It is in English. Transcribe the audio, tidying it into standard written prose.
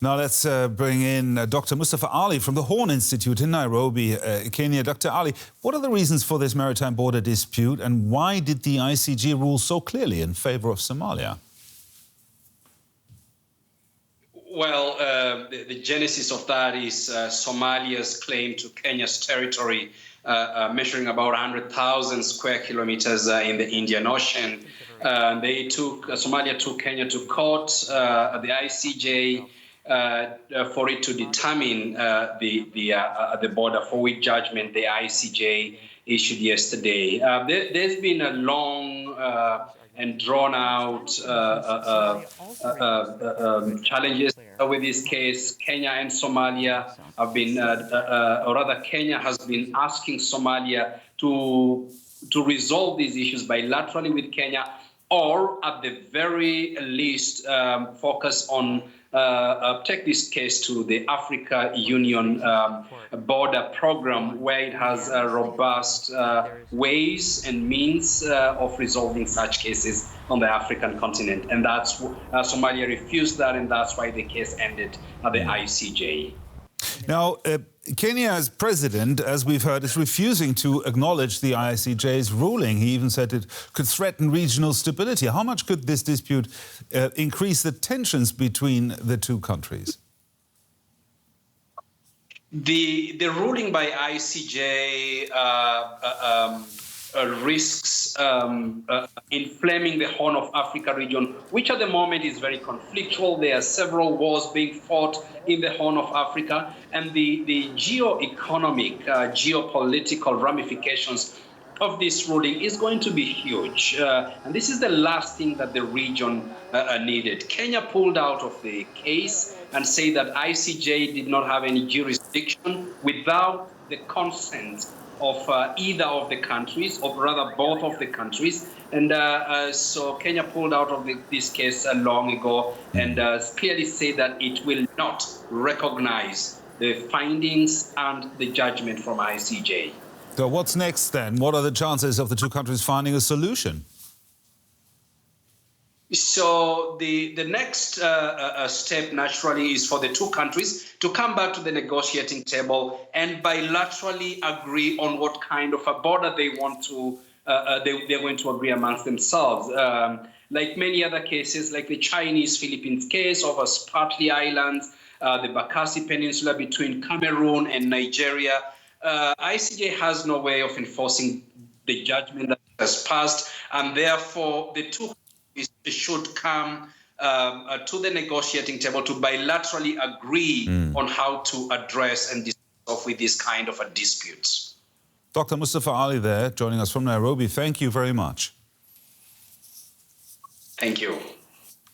Now let's bring in Dr. Mustafa Ali from the Horn Institute in Nairobi, Kenya. Dr. Ali, what are the reasons for this maritime border dispute and why did the ICJ rule so clearly in favor of Somalia? Well, the genesis of that is Somalia's claim to Kenya's territory, measuring about 100,000 square kilometers in the Indian Ocean. Somalia took Kenya to court, the ICJ, for it to determine the border, for which judgment the ICJ issued yesterday. There's been a long and drawn-out challenges with this case. Kenya and Somalia have been, or rather Kenya has been asking Somalia to resolve these issues bilaterally with Kenya, or at the very least focus on take this case to the Africa Union border program, where it has robust ways and means of resolving such cases on the African continent. And that's Somalia refused that, and that's why the case ended at the ICJ. Now, Kenya's president, as we've heard, is refusing to acknowledge the ICJ's ruling. He even said it could threaten regional stability. How much could this dispute increase the tensions between the two countries? The ruling by ICJ risks inflaming the Horn of Africa region, which at the moment is very conflictual. There are several wars being fought in the Horn of Africa, and the geo-economic, geopolitical ramifications of this ruling is going to be huge. And this is the last thing that the region needed. Kenya pulled out of the case and said that ICJ did not have any jurisdiction without the consent of either of the countries, or rather both of the countries. And so Kenya pulled out of this case long ago and clearly said that it will not recognize the findings and the judgment from ICJ. So what's next then? What are the chances of the two countries finding a solution? So the next step naturally is for the two countries to come back to the negotiating table and bilaterally agree on what kind of a border they want to they're going to agree amongst themselves. Like many other cases, like the Chinese-Philippines case over Spratly Islands, the Bakassi Peninsula between Cameroon and Nigeria, ICJ has no way of enforcing the judgment that has passed, and therefore the two should come to the negotiating table to bilaterally agree on how to address and discuss with this kind of a disputes. Dr. Mustafa Ali there, joining us from Nairobi. Thank you very much. Thank you.